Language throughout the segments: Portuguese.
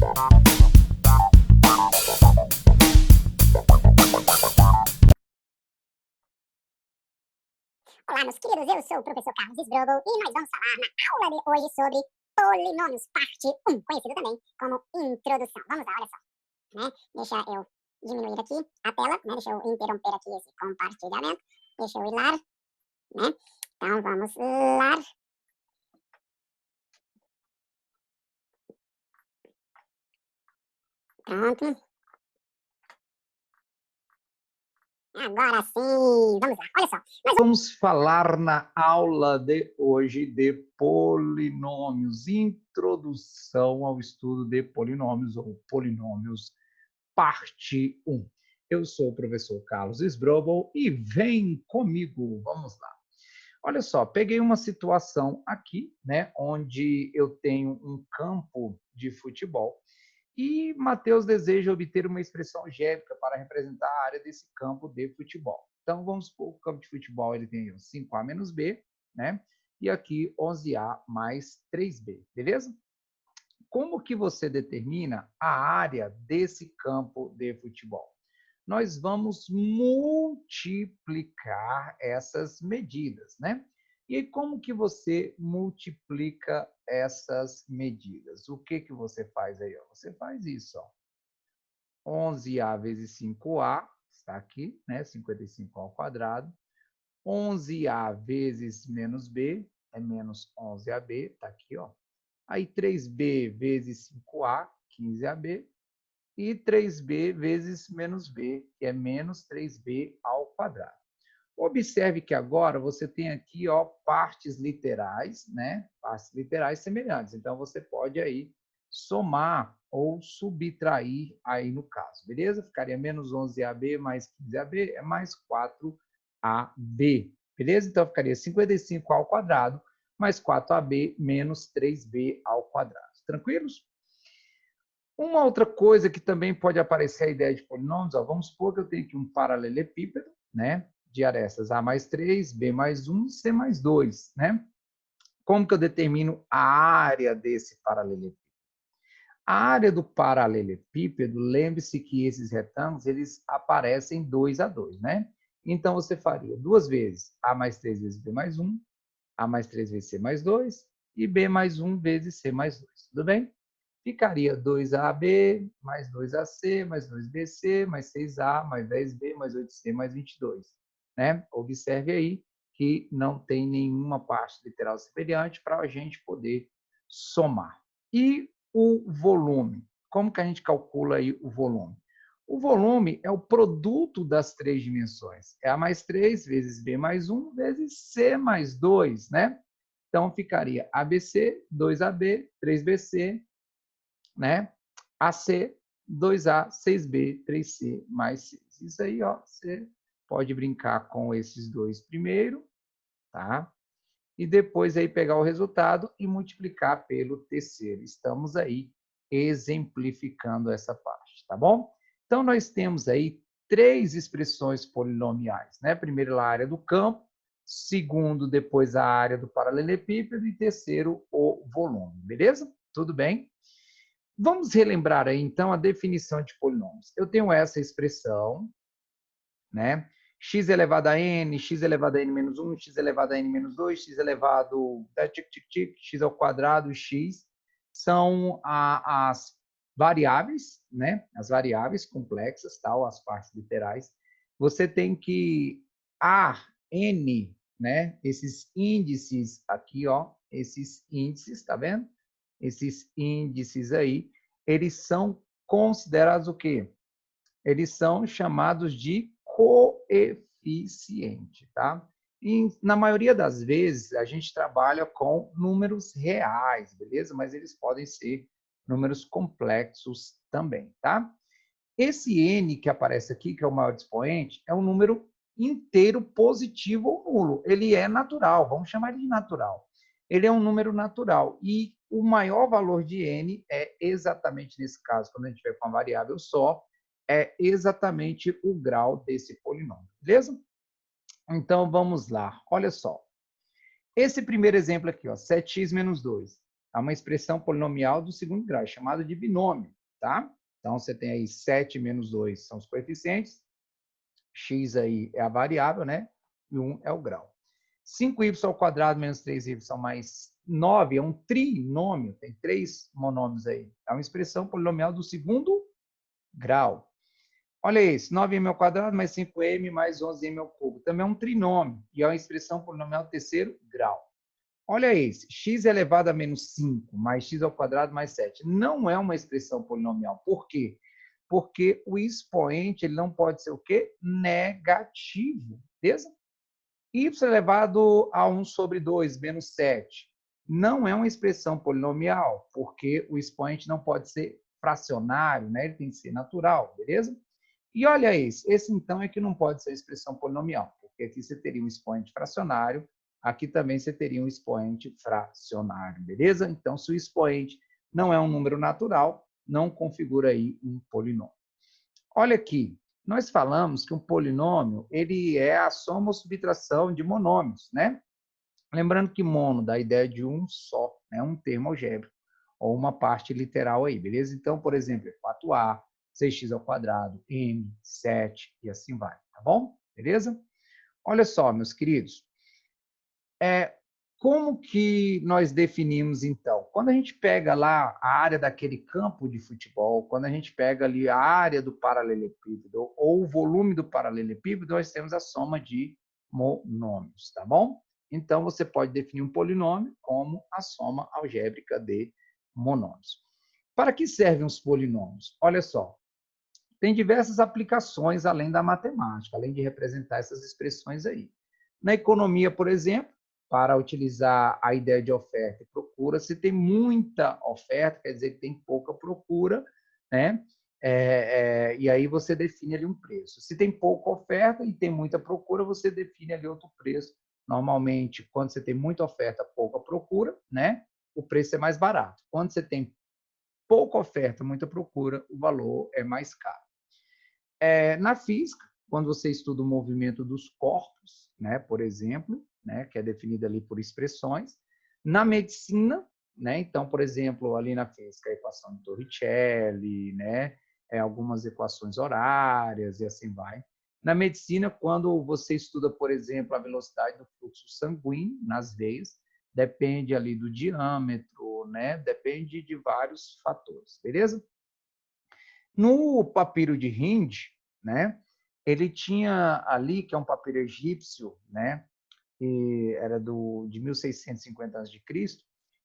Olá, meus queridos, eu sou o professor Carlos Sbrobel e nós vamos falar na aula de hoje sobre polinômios, parte 1, conhecido também como introdução. Vamos lá, olha só, né? Deixa eu diminuir aqui a tela, né? Deixa eu interromper aqui esse compartilhamento. Deixa eu ir lá, né? Então, vamos lá. Pronto. Agora sim, vamos lá, olha só. Vamos falar na aula de hoje de polinômios, introdução ao estudo de polinômios ou polinômios, parte 1. Eu sou o professor Carlos Sbrobel e vem comigo, vamos lá. Olha só, peguei uma situação aqui, né, onde eu tenho um campo de futebol e Mateus deseja obter uma expressão algébrica para representar a área desse campo de futebol. Então, vamos supor que o campo de futebol ele tem 5A menos B, né? E aqui 11A mais 3B, beleza? Como que você determina a área desse campo de futebol? Nós vamos multiplicar essas medidas, né? E aí, como que você multiplica essas medidas? O que que você faz aí? Ó? Você faz isso, ó. 11A vezes 5A, está aqui, né? 55 ao quadrado. 11A vezes menos B, é menos 11AB, está aqui, ó. Aí 3B vezes 5A, 15AB. E 3B vezes menos B, que é menos 3B ao quadrado. Observe que agora você tem aqui, ó, partes literais, né? Partes literais semelhantes. Então, você pode aí somar ou subtrair aí no caso, beleza? Ficaria menos 11AB mais 15AB é mais 4AB, beleza? Então, ficaria 55 ao quadrado mais 4AB menos 3B ao quadrado. Tranquilos? Uma outra coisa que também pode aparecer a ideia de polinômios, ó, vamos supor que eu tenho aqui um paralelepípedo, né? De arestas A mais 3, B mais 1, C mais 2, né? Como que eu determino a área desse paralelepípedo? A área do paralelepípedo, lembre-se que esses retângulos, eles aparecem 2 a 2, né? Então, você faria 2 vezes A mais 3 vezes B mais 1, A mais 3 vezes C mais 2 e B mais 1 vezes C mais 2, tudo bem? Ficaria 2AB, mais 2AC, mais 2BC, mais 6A, mais 10B, mais 8C, mais 22. Né? Observe aí que não tem nenhuma parte literal semelhante para a gente poder somar. E o volume? Como que a gente calcula aí o volume? O volume é o produto das três dimensões. É A mais 3 vezes B mais 1 vezes C mais 2, né? Então, ficaria ABC, 2AB, 3BC, né? AC, 2A, 6B, 3C, mais 6. Isso aí, ó, você pode brincar com esses dois primeiro, tá? E depois aí pegar o resultado e multiplicar pelo terceiro. Estamos aí exemplificando essa parte, tá bom? Então, nós temos aí três expressões polinomiais, né? Primeiro, a área do campo, segundo, depois a área do paralelepípedo e terceiro, o volume, beleza? Tudo bem? Vamos relembrar aí, então, a definição de polinômios. Eu tenho essa expressão, né? X elevado a n, x elevado a n menos 1, x elevado a n menos 2, x elevado a x ao quadrado, x, são as variáveis, né? As variáveis complexas, tal, as partes literais. Você tem que a, n, né? Esses índices aqui, ó, esses índices, tá vendo? Esses índices aí, eles são considerados o quê? Eles são chamados de coeficiente, tá? E, na maioria das vezes, a gente trabalha com números reais, beleza? Mas eles podem ser números complexos também, tá? Esse n que aparece aqui, que é o maior expoente, é um número inteiro positivo ou nulo. Ele é natural, vamos chamar ele de natural. Ele é um número natural. E o maior valor de n é exatamente nesse caso, quando a gente tiver com uma variável só, é exatamente o grau desse polinômio, beleza? Então, vamos lá. Olha só. Esse primeiro exemplo aqui, ó, 7x menos 2. É uma expressão polinomial do segundo grau, chamada de binômio, tá? Então, você tem aí 7 menos 2 são os coeficientes, x aí é a variável, né? E 1 é o grau. 5y² menos 3y mais 9 é um trinômio, tem 3 monômios aí. É uma expressão polinomial do segundo grau. Olha esse, 9m² mais 5m mais 11m³. Também é um trinômio e é uma expressão polinomial do terceiro grau. Olha esse, x elevado a menos 5 mais x² mais 7. Não é uma expressão polinomial. Por quê? Porque o expoente ele não pode ser o quê? Negativo. Beleza? Y elevado a 1 sobre 2 menos 7. Não é uma expressão polinomial, porque o expoente não pode ser fracionário, né? Ele tem que ser natural, beleza? E olha esse então é que não pode ser expressão polinomial, porque aqui você teria um expoente fracionário, aqui também você teria um expoente fracionário, beleza? Então, se o expoente não é um número natural, não configura aí um polinômio. Olha aqui, nós falamos que um polinômio ele é a soma ou subtração de monômios, né? Lembrando que mono dá a ideia de um só, né? Um termo algébrico, ou uma parte literal aí, beleza? Então, por exemplo, 4a, 6x², m, 7 e assim vai, tá bom? Beleza? Olha só, meus queridos, como que nós definimos, então? Quando a gente pega lá a área daquele campo de futebol, quando a gente pega ali a área do paralelepípedo ou o volume do paralelepípedo, nós temos a soma de monômios, tá bom? Então, você pode definir um polinômio como a soma algébrica de monômios. Para que servem os polinômios? Olha só, tem diversas aplicações além da matemática, além de representar essas expressões aí. Na economia, por exemplo, para utilizar a ideia de oferta e procura, se tem muita oferta, quer dizer que tem pouca procura, né? E aí você define ali um preço. Se tem pouca oferta e tem muita procura, você define ali outro preço. Normalmente, quando você tem muita oferta, pouca procura, né? O preço é mais barato. Quando você tem pouca oferta, muita procura, o valor é mais caro. Na física, quando você estuda o movimento dos corpos, né, por exemplo, né, que é definido ali por expressões. Na medicina, né, então, por exemplo, ali na física, a equação de Torricelli, né, algumas equações horárias e assim vai. Na medicina, quando você estuda, por exemplo, a velocidade do fluxo sanguíneo nas veias, depende ali do diâmetro, né, depende de vários fatores, beleza? No papiro de Hind, né, ele tinha ali, que é um papiro egípcio, né, que era de 1650 a.C.,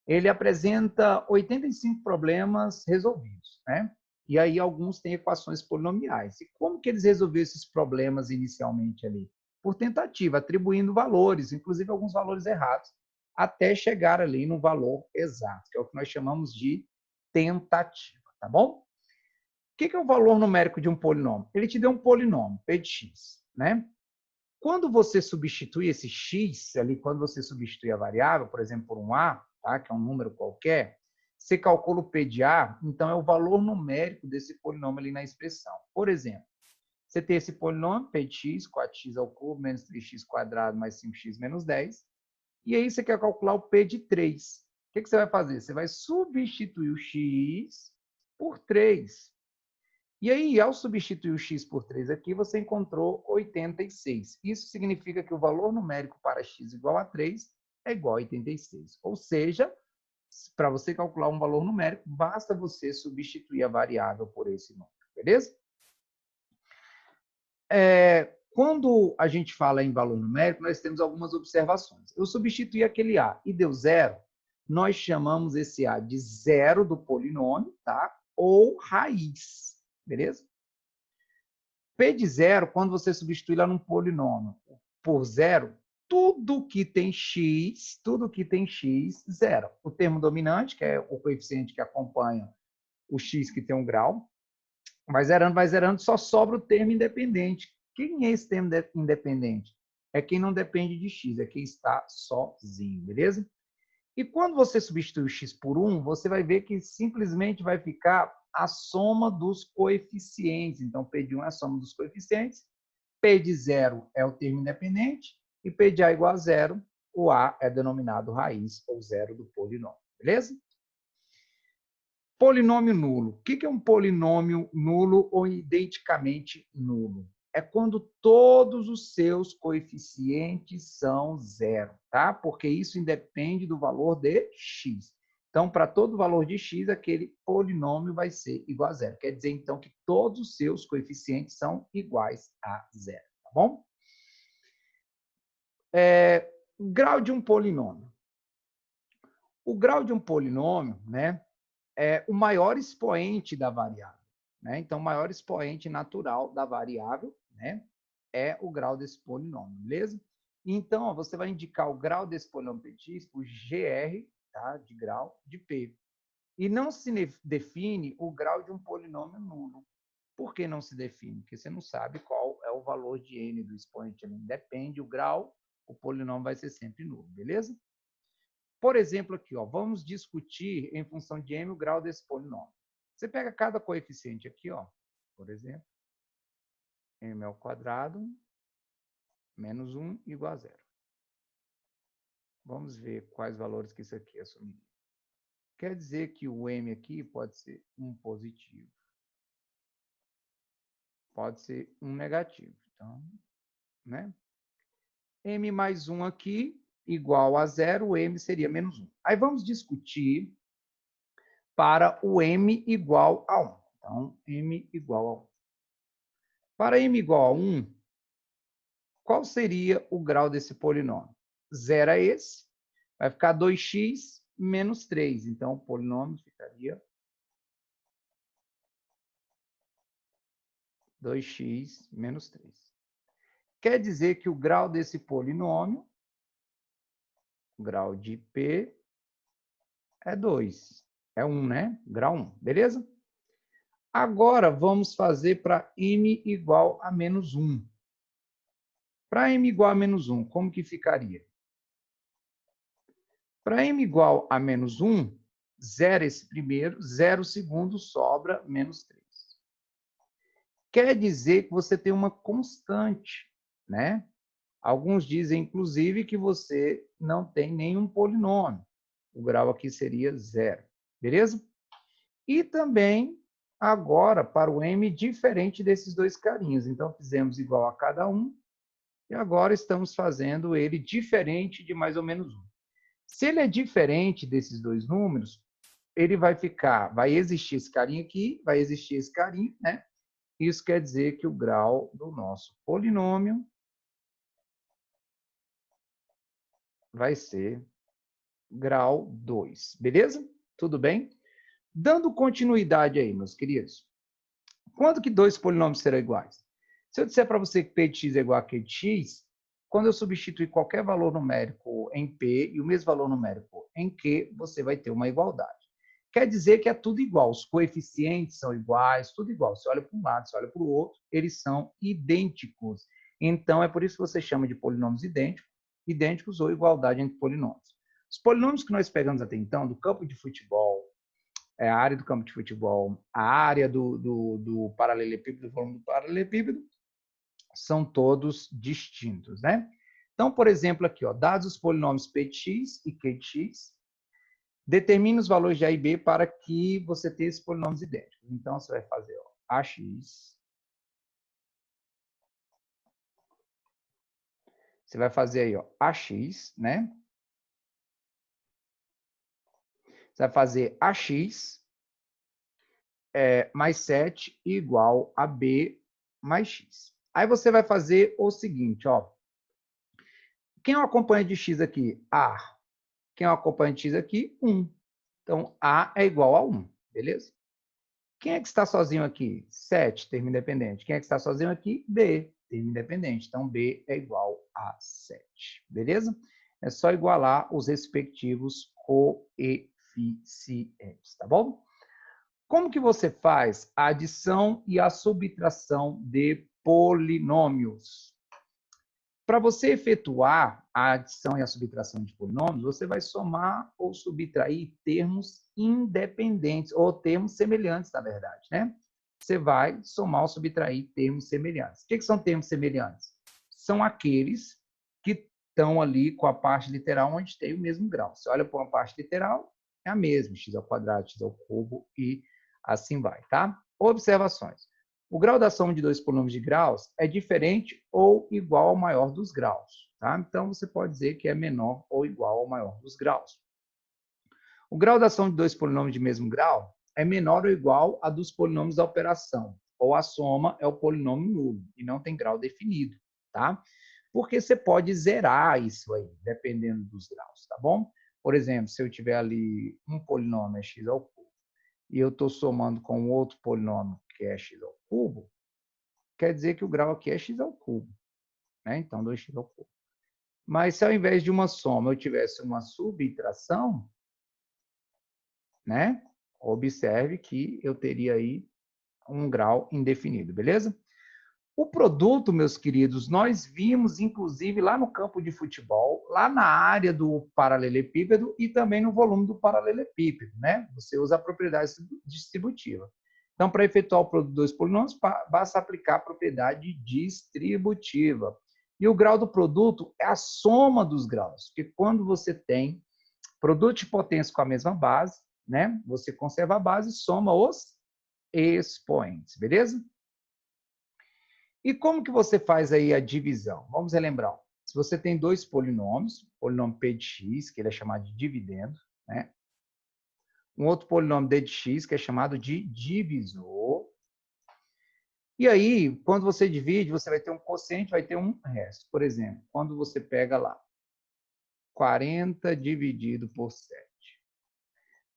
ele apresenta 85 problemas resolvidos, né? E aí alguns têm equações polinomiais. E como que eles resolveram esses problemas inicialmente ali? Por tentativa, atribuindo valores, inclusive alguns valores errados, até chegar ali no valor exato, que é o que nós chamamos de tentativa, tá bom? O que é o valor numérico de um polinômio? Ele te deu um polinômio, p de x, né? Quando você substitui esse x, ali, quando você substitui a variável, por exemplo, por um a, tá? Que é um número qualquer, você calcula o p de a, então é o valor numérico desse polinômio ali na expressão. Por exemplo, você tem esse polinômio, p de x, 4x² menos 3x² mais 5x menos 10, e aí você quer calcular o p de 3. O que você vai fazer? Você vai substituir o x por 3. E aí, ao substituir o x por 3 aqui, você encontrou 86. Isso significa que o valor numérico para x igual a 3 é igual a 86. Ou seja, para você calcular um valor numérico, basta você substituir a variável por esse número, beleza? Quando a gente fala em valor numérico, nós temos algumas observações. Eu substituí aquele a e deu zero, nós chamamos esse a de zero do polinômio, tá? Ou raiz. Beleza? P de zero, quando você substitui lá num polinômio por zero, tudo que tem x, zero. O termo dominante, que é o coeficiente que acompanha o x que tem um grau, vai zerando, só sobra o termo independente. Quem é esse termo independente? É quem não depende de x, é quem está sozinho, beleza? E quando você substitui o x por 1, você vai ver que simplesmente vai ficar a soma dos coeficientes. Então, P de 1 é a soma dos coeficientes, P de 0 é o termo independente, e P de A igual a 0, o A é denominado raiz ou zero do polinômio. Beleza? Polinômio nulo. O que é um polinômio nulo ou identicamente nulo? É quando todos os seus coeficientes são zero, tá? Porque isso independe do valor de x. Então, para todo valor de x, aquele polinômio vai ser igual a zero. Quer dizer, então, que todos os seus coeficientes são iguais a zero, tá bom? Grau de um polinômio. O grau de um polinômio, né, é o maior expoente da variável, né? Então, o maior expoente natural da variável, né, é o grau desse polinômio, beleza? Então, ó, você vai indicar o grau desse polinômio petit por GR, tá, de grau de P. E não se define o grau de um polinômio nulo. Por que não se define? Porque você não sabe qual é o valor de n do expoente. Depende o grau, o polinômio vai ser sempre nulo, beleza? Por exemplo, aqui, ó, vamos discutir em função de m o grau desse polinômio. Você pega cada coeficiente aqui, ó, por exemplo, m ao quadrado menos 1 igual a zero. Vamos ver quais valores que isso aqui assumiria. Quer dizer que o m aqui pode ser um positivo. Pode ser um negativo. Então, né? M mais 1 aqui igual a zero, o m seria menos 1. Aí vamos discutir para o m igual a 1. Então, m igual a 1. Para m igual a 1, qual seria o grau desse polinômio? Zero é esse, vai ficar 2x menos 3. Então, o polinômio ficaria 2x menos 3. Quer dizer que o grau desse polinômio, o grau de P, é 2. É 1, né? Grau 1, beleza? Agora, vamos fazer para m igual a menos 1. Para m igual a menos 1, como que ficaria? Para m igual a menos 1, zero esse primeiro, zero o segundo, sobra menos 3. Quer dizer que você tem uma constante, né? Alguns dizem, inclusive, que você não tem nenhum polinômio. O grau aqui seria zero, beleza? E também, agora, para o m, diferente desses dois carinhas. Então, fizemos igual a cada um, e agora estamos fazendo ele diferente de mais ou menos 1. Se ele é diferente desses dois números, ele vai existir esse carinha aqui, vai existir esse carinha, né? Isso quer dizer que o grau do nosso polinômio vai ser grau 2, beleza? Tudo bem? Dando continuidade aí, meus queridos. Quando que dois polinômios serão iguais? Se eu disser para você que p de x é igual a q de x, quando eu substituir qualquer valor numérico em p e o mesmo valor numérico em q, você vai ter uma igualdade. Quer dizer que é tudo igual, os coeficientes são iguais, tudo igual. Você olha para um lado, você olha para o outro, eles são idênticos. Então, é por isso que você chama de polinômios idênticos ou igualdade entre polinômios. Os polinômios que nós pegamos até então, do campo de futebol, a área do campo de futebol, a área do paralelepípedo, do volume do paralelepípedo, são todos distintos, né? Então, por exemplo, aqui, ó, dados os polinômios p de x e q de x, determine os valores de a e b para que você tenha esses polinômios idênticos. Então, você vai fazer ó, ax, você vai fazer aí ó, ax, né? Você vai fazer ax mais 7 igual a b mais x. Aí você vai fazer o seguinte, ó. Quem é o acompanhante de x aqui? A. Quem é o acompanhante de x aqui? 1. Então, A é igual a 1, beleza? Quem é que está sozinho aqui? 7, termo independente. Quem é que está sozinho aqui? B, termo independente. Então, B é igual a 7, beleza? É só igualar os respectivos coeficientes, tá bom? Como que você faz a adição e a subtração de polinômios? Para você efetuar a adição e a subtração de polinômios, você vai somar ou subtrair termos independentes, ou termos semelhantes, na verdade, né? Você vai somar ou subtrair termos semelhantes. O que são termos semelhantes? São aqueles que estão ali com a parte literal onde tem o mesmo grau. Você olha para uma parte literal, é a mesma, x ao quadrado, x ao cubo e assim vai, tá? Observações. O grau da soma de dois polinômios de graus é diferente ou igual ao maior dos graus, tá? Então, você pode dizer que é menor ou igual ao maior dos graus. O grau da soma de dois polinômios de mesmo grau é menor ou igual a dos polinômios da operação, ou a soma é o polinômio nulo e não tem grau definido, tá? Porque você pode zerar isso aí, dependendo dos graus, tá bom? Por exemplo, se eu tiver ali um polinômio é x ao cubo e eu estou somando com outro polinômio que é x ao cubo, quer dizer que o grau aqui é x ao cubo, né? Então, 2x ao cubo. Mas se ao invés de uma soma eu tivesse uma subtração, né? Observe que eu teria aí um grau indefinido, beleza? O produto, meus queridos, nós vimos, inclusive, lá no campo de futebol, lá na área do paralelepípedo e também no volume do paralelepípedo, né? Você usa a propriedade distributiva. Então, para efetuar o produto de dois polinômios, basta aplicar a propriedade distributiva. E o grau do produto é a soma dos graus, porque quando você tem produto de potência com a mesma base, né? Você conserva a base e soma os expoentes, beleza? E como que você faz aí a divisão? Vamos relembrar. Se você tem dois polinômios, o polinômio p de x, que ele é chamado de dividendo, né? Um outro polinômio d de x, que é chamado de divisor. E aí, quando você divide, você vai ter um quociente, vai ter um resto. Por exemplo, quando você pega lá 40 dividido por 7,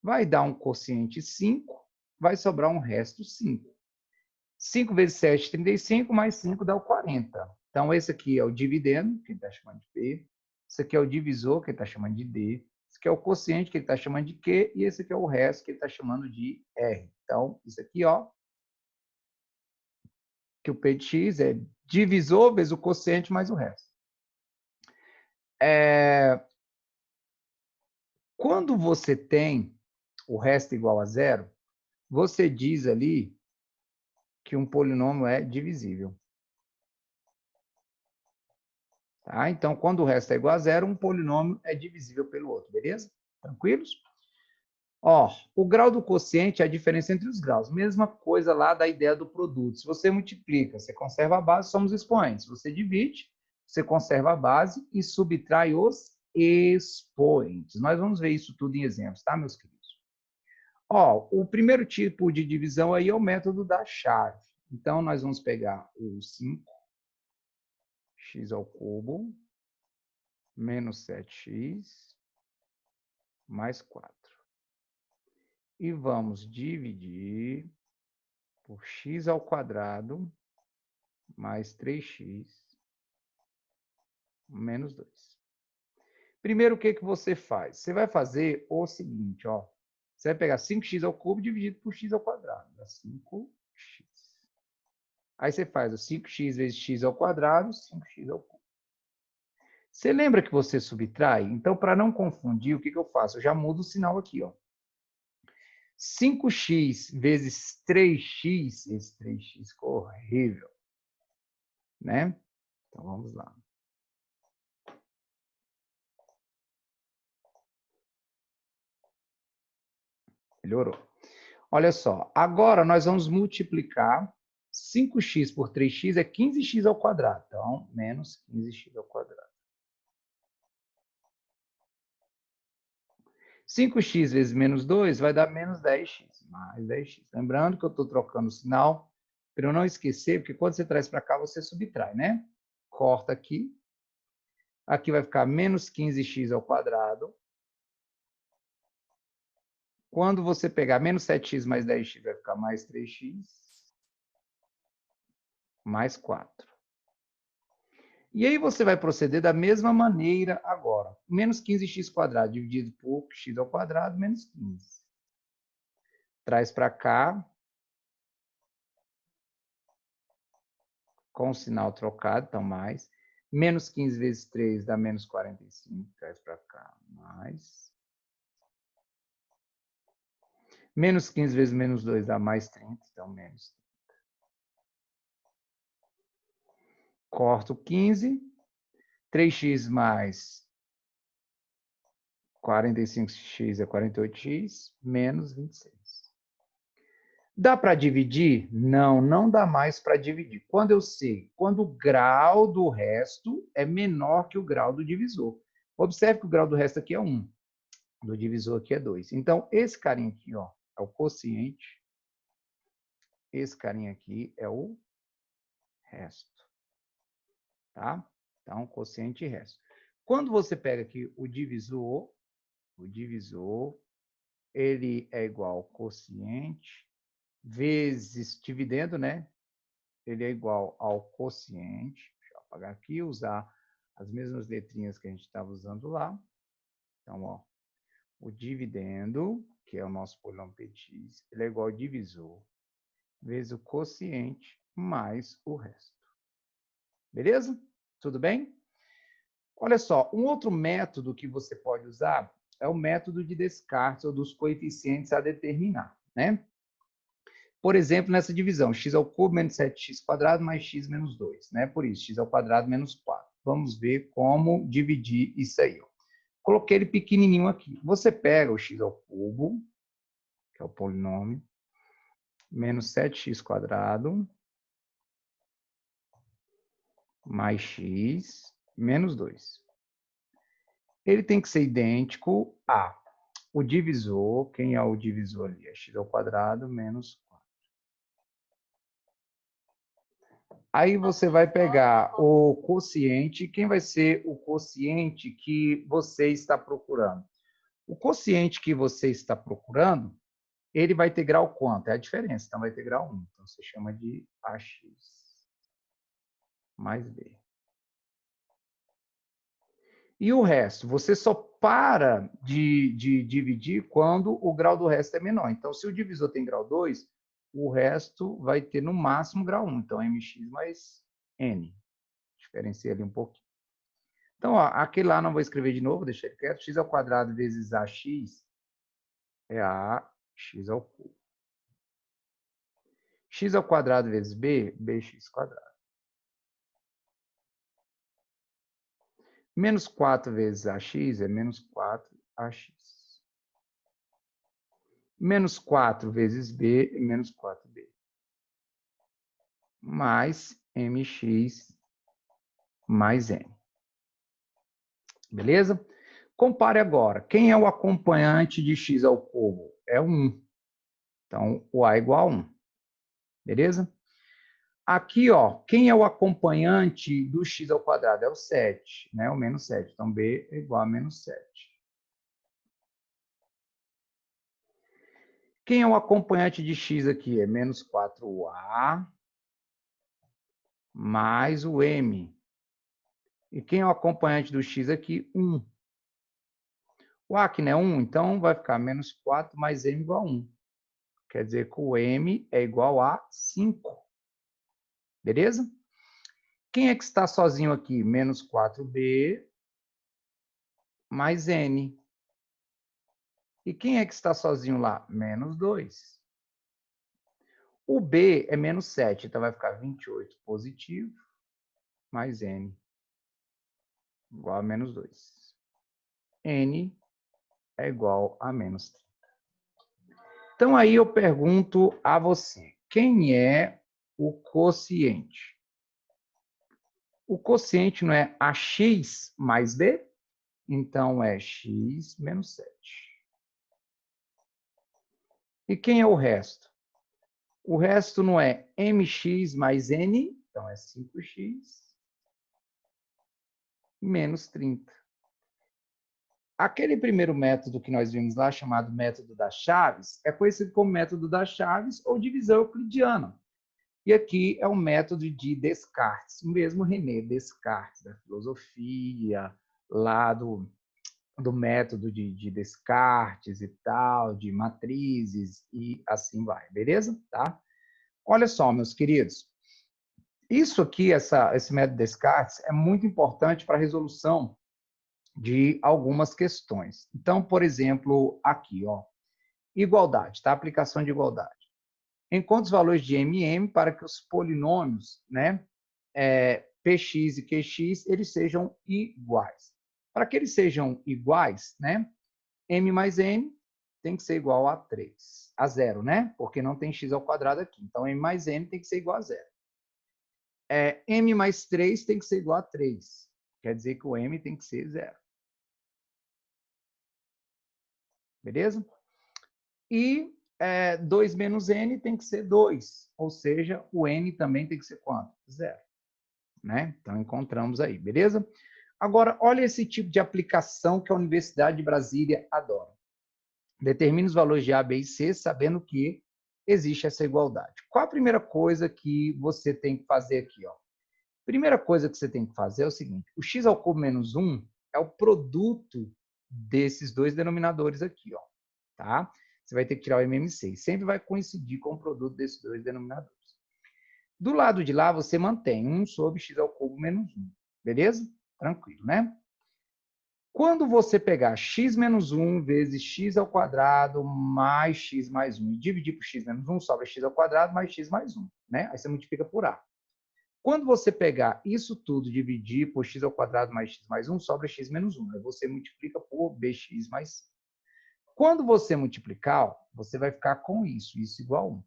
vai dar um quociente 5, vai sobrar um resto 5. 5 vezes 7, 35, mais 5 dá o 40. Então, esse aqui é o dividendo, que ele está chamando de P. Esse aqui é o divisor, que ele está chamando de D. Esse aqui é o quociente, que ele está chamando de Q. E esse aqui é o resto, que ele está chamando de R. Então, isso aqui, ó, que o P de X é divisor vezes o quociente mais o resto. Quando você tem o resto igual a zero, você diz ali que um polinômio é divisível. Tá? Então, quando o resto é igual a zero, um polinômio é divisível pelo outro, beleza? Tranquilos? Ó, o grau do quociente é a diferença entre os graus. Mesma coisa lá da ideia do produto. Se você multiplica, você conserva a base, somos expoentes. Se você divide, você conserva a base e subtrai os expoentes. Nós vamos ver isso tudo em exemplos, tá, meus queridos? Ó, o primeiro tipo de divisão aí é o método da chave. Então, nós vamos pegar o 5x ao cubo menos 7x mais 4. E vamos dividir por x ao quadrado mais 3x menos 2. Primeiro, o que você faz? Você vai fazer o seguinte, ó. Você vai pegar 5x ao cubo dividido por x ao quadrado. Dá 5x. Aí você faz o 5x vezes x ao quadrado, 5x ao cubo. Você lembra que você subtrai? Então, para não confundir, o que eu faço? Eu já mudo o sinal aqui, ó. 5x vezes 3x, esse 3x ficou horrível, né? Então, vamos lá. Melhorou. Olha só, agora nós vamos multiplicar 5x por 3x é 15x ao quadrado. Então, menos 15x ao quadrado. 5x vezes menos 2 vai dar menos 10x, mais 10x. Lembrando que eu estou trocando o sinal para eu não esquecer, porque quando você traz para cá, você subtrai, né? Corta aqui. Aqui vai ficar menos 15x ao quadrado. Quando você pegar menos 7x mais 10x, vai ficar mais 3x, mais 4. E aí você vai proceder da mesma maneira agora. Menos 15x quadrado dividido por x ao quadrado, menos 15. Traz para cá, com o sinal trocado, então mais. Menos 15 vezes 3 dá menos 45, traz para cá, mais. Menos 15 vezes menos 2 dá mais 30, então menos 30. Corto 15. 3x mais 45x é 48x menos 26. Dá para dividir? Não, não dá mais para dividir. Quando eu sei? Quando o grau do resto é menor que o grau do divisor. Observe que o grau do resto aqui é 1. Do divisor aqui é 2. Então, esse carinha aqui, ó, é o quociente. Esse carinha aqui é o resto. Tá? Então, quociente e resto. Quando você pega aqui o divisor, ele é igual ao quociente vezes dividendo, né? Ele é igual ao quociente. Deixa eu apagar aqui e usar as mesmas letrinhas que a gente estava usando lá. Então, ó, o dividendo, que é o nosso polinômio px, ele é igual ao divisor vezes o quociente mais o resto. Beleza? Tudo bem? Olha só, um outro método que você pode usar é o método de Descartes, ou dos coeficientes a determinar, né? Por exemplo, nessa divisão, x ao cubo menos 7x² mais x menos 2, né? Por isso, x ao quadrado menos 4. Vamos ver como dividir isso aí, ó. Coloquei ele pequenininho aqui. Você pega o x ao cubo, que é o polinômio, menos 7x² mais x menos 2. Ele tem que ser idêntico a o divisor. Quem é o divisor ali? É x ao quadrado menos 4. Aí você vai pegar o quociente. Quem vai ser o quociente que você está procurando? O quociente que você está procurando, ele vai ter grau quanto? É a diferença, então vai ter grau 1. Então você chama de AX mais B. E o resto? Você só para de dividir quando o grau do resto é menor. Então, se o divisor tem grau 2, o resto vai ter no máximo grau 1. Então, mx mais n. Diferencia ali um pouquinho. Então, ó, aquele lá não vou escrever de novo, deixa ele quieto. X ao quadrado vezes AX é AX ao cubo. X ao quadrado vezes B, bx quadrado. Menos 4 vezes AX é menos 4AX. Menos 4 vezes B é menos 4B. Mais mx mais n. Beleza? Compare agora. Quem é o acompanhante de x ao cubo? É 1. Então, o a é igual a 1. Beleza? Aqui, ó, quem é o acompanhante do x ao quadrado? É o 7, né? O menos 7. Então, b é igual a menos 7. Quem é o acompanhante de x aqui? É menos 4a mais o m. E quem é o acompanhante do x aqui? 1. O a aqui não é 1, então vai ficar menos 4 mais m igual a 1. Quer dizer que o m é igual a 5. Beleza? Quem é que está sozinho aqui? Menos 4b mais n. E quem é que está sozinho lá? Menos 2. O b é menos 7, então vai ficar 28 positivo mais n igual a menos 2. N é igual a menos 30. Então, aí eu pergunto a você, quem é o quociente? O quociente não é ax mais b? Então, é x menos 7. E quem é o resto? O resto não é mx mais n, então é 5x menos 30. Aquele primeiro método que nós vimos lá, chamado método das chaves, é conhecido como método das chaves ou divisão euclidiana. E aqui é o método de Descartes, o mesmo René Descartes, da filosofia, lá do método de Descartes e tal, de matrizes e assim vai, beleza? Tá? Olha só, meus queridos, isso aqui, esse método Descartes, é muito importante para a resolução de algumas questões. Então, por exemplo, aqui, ó, igualdade, tá? Aplicação de igualdade. Encontre os valores de MM para que os polinômios, né, px e qx, eles sejam iguais. Para que eles sejam iguais, né, m mais n tem que ser igual a 3. A zero, né? Porque não tem x ao quadrado aqui. Então, m mais n tem que ser igual a zero. M mais 3 tem que ser igual a 3. Quer dizer que o m tem que ser zero. Beleza? E 2 menos n tem que ser 2. Ou seja, o n também tem que ser quanto? Zero. Né? Então, encontramos aí, beleza? Agora, olha esse tipo de aplicação que a Universidade de Brasília adora. Determine os valores de A, B e C, sabendo que existe essa igualdade. Qual a primeira coisa que você tem que fazer aqui? Ó? Primeira coisa que você tem que fazer é o seguinte, o x ao cubo menos 1 é o produto desses dois denominadores aqui, ó, tá? Você vai ter que tirar o MMC, sempre vai coincidir com o produto desses dois denominadores. Do lado de lá, você mantém 1 sobre x ao cubo menos 1, beleza? Tranquilo, né? Quando você pegar x menos 1 vezes x ao quadrado mais x mais 1 e dividir por x menos 1, sobra x ao quadrado mais x mais 1, né? Aí você multiplica por A. Quando você pegar isso tudo, dividir por x ao quadrado mais x mais 1, sobra x menos 1. Aí você multiplica por bx mais c. Quando você multiplicar, você vai ficar com isso igual a 1.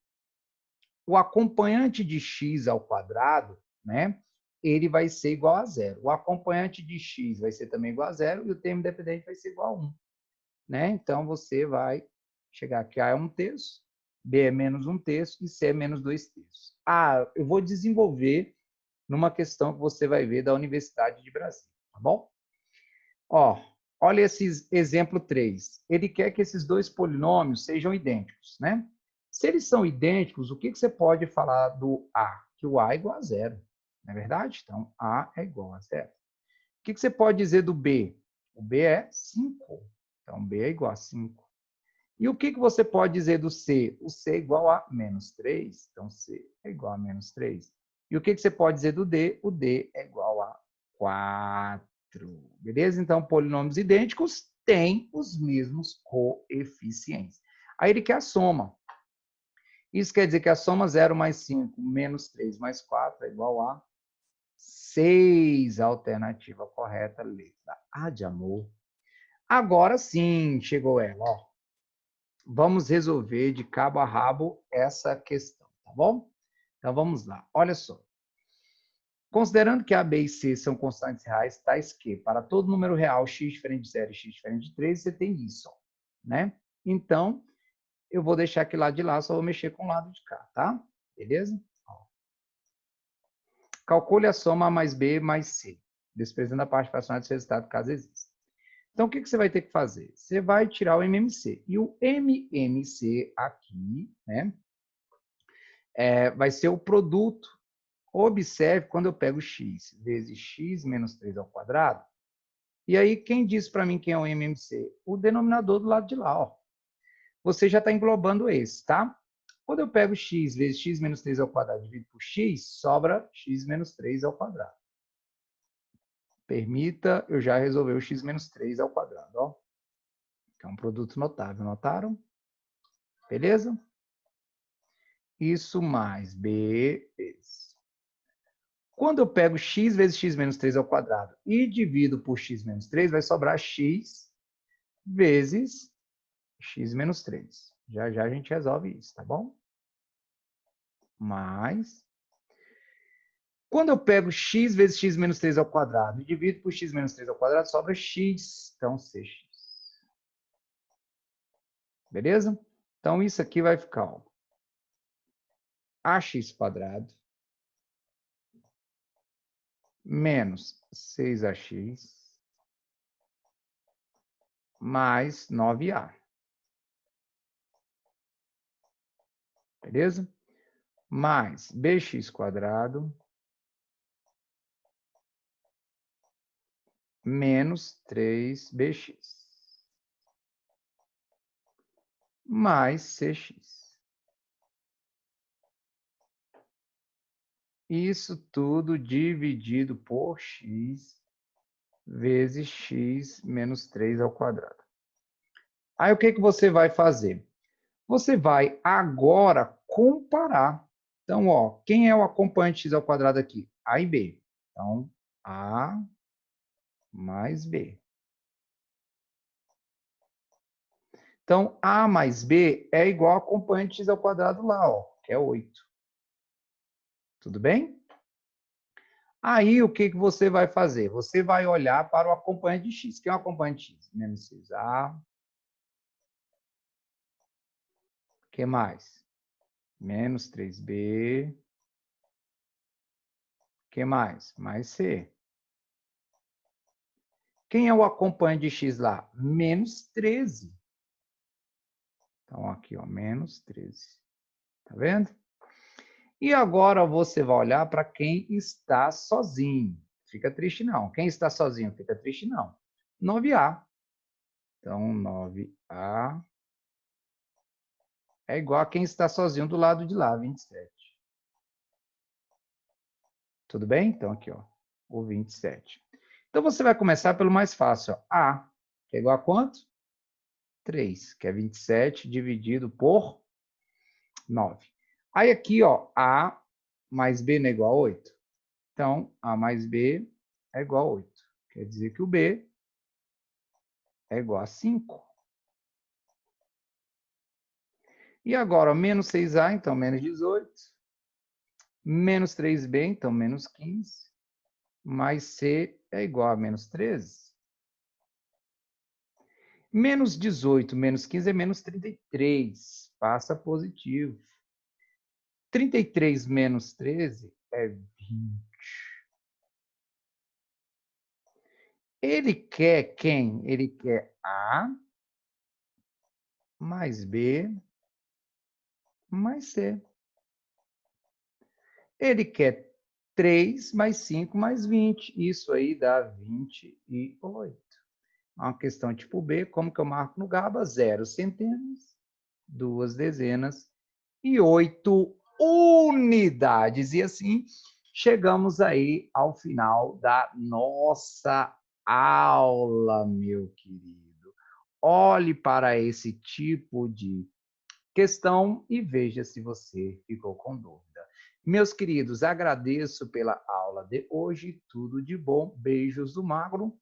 O acompanhante de x ao quadrado, né? Ele vai ser igual a zero. O acompanhante de x vai ser também igual a zero e o termo independente vai ser igual a 1. Né? Então, você vai chegar aqui, A é 1/3, B é menos 1/3 e C é menos 2/3. Eu vou desenvolver numa questão que você vai ver da Universidade de Brasília, tá bom? Ó, olha esse exemplo 3. Ele quer que esses dois polinômios sejam idênticos, né? Se eles são idênticos, o que você pode falar do A? Que o A é igual a zero, não é verdade? Então, A é igual a zero. O que você pode dizer do B? O B é 5. Então, B é igual a 5. E o que você pode dizer do C? O C é igual a menos 3. Então, C é igual a menos 3. E o que você pode dizer do D? O D é igual a 4. Beleza? Então, polinômios idênticos têm os mesmos coeficientes. Aí ele quer a soma. Isso quer dizer que a soma 0 mais 5 menos 3 mais 4 é igual a 6. Alternativa correta, letra A de amor. Agora sim, chegou ela. Ó. Vamos resolver de cabo a rabo essa questão, tá bom? Então, vamos lá. Olha só. Considerando que A, B e C são constantes reais, tais que, para todo número real, x diferente de 0 e x diferente de 3, você tem isso, ó, né? Então, eu vou deixar aqui lá de lá, só vou mexer com o lado de cá, tá? Beleza? Ó. Calcule a soma A mais B mais C, desprezando a parte fracionária desse resultado, caso exista. Então, o que você vai ter que fazer? Você vai tirar o MMC. E o MMC aqui, né, vai ser o produto. Observe quando eu pego x vezes x menos 3 ao quadrado. E aí, quem diz para mim quem é o MMC? O denominador do lado de lá. Ó. Você já está englobando esse, tá? Quando eu pego x vezes x menos 3 ao quadrado dividido por x, sobra x menos 3 ao quadrado. Permita, eu já resolvi o x menos 3 ao quadrado. Ó. Que é um produto notável, notaram? Beleza? Isso mais b vezes. Quando eu pego x vezes x menos 3 ao quadrado e divido por x menos 3, vai sobrar x vezes x menos 3. Já já a gente resolve isso, tá bom? Mais. Quando eu pego x vezes x menos 3 ao quadrado e divido por x menos 3 ao quadrado, sobra x. Então, cx. Beleza? Então, isso aqui vai ficar ó, ax quadrado menos 6ax mais 9a. Beleza? Mais bx quadrado menos 3bx mais cx. Isso tudo dividido por x vezes x menos 3 ao quadrado. Aí o que você vai fazer? Você vai agora comparar. Então, ó, quem é o acompanhante x ao quadrado aqui? A e B. Então, A mais B. Então, A mais B é igual a acompanhante x ao quadrado lá, ó, que é 8. Tudo bem? Aí, o que você vai fazer? Você vai olhar para o acompanhante de x. Quem é o acompanhante de x? Menos 6A. O que mais? Menos 3B. O que mais? Mais C. Quem é o acompanhante de x lá? Menos 13. Então, aqui, ó, menos 13. Tá vendo? E agora você vai olhar para quem está sozinho. Fica triste não. Quem está sozinho, fica triste não. 9A. Então, 9A é igual a quem está sozinho do lado de lá, 27. Tudo bem? Então, aqui, ó, o 27. Então, você vai começar pelo mais fácil. Ó. A, que é igual a quanto? 3, que é 27 dividido por 9. Aí, aqui, ó, A mais B não é igual a 8. Então, A mais B é igual a 8. Quer dizer que o B é igual a 5. E agora, menos 6A, então, menos 18. Menos 3B, então, menos 15. Mais C é igual a menos 13. Menos 18 menos 15 é menos 33. Passa positivo. 33 menos 13 é 20. Ele quer quem? Ele quer A mais B mais C. Ele quer 3 mais 5 mais 20. Isso aí dá 28. Uma questão tipo B, como que eu marco no GABA? 0 centenas, 2 dezenas e 8 unidades. E assim, chegamos aí ao final da nossa aula, meu querido. Olhe para esse tipo de questão e veja se você ficou com dúvida. Meus queridos, agradeço pela aula de hoje. Tudo de bom. Beijos do Magro.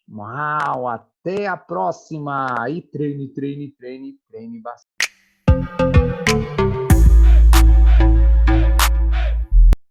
Uau, até a próxima! E treine, treine, treine, treine bastante.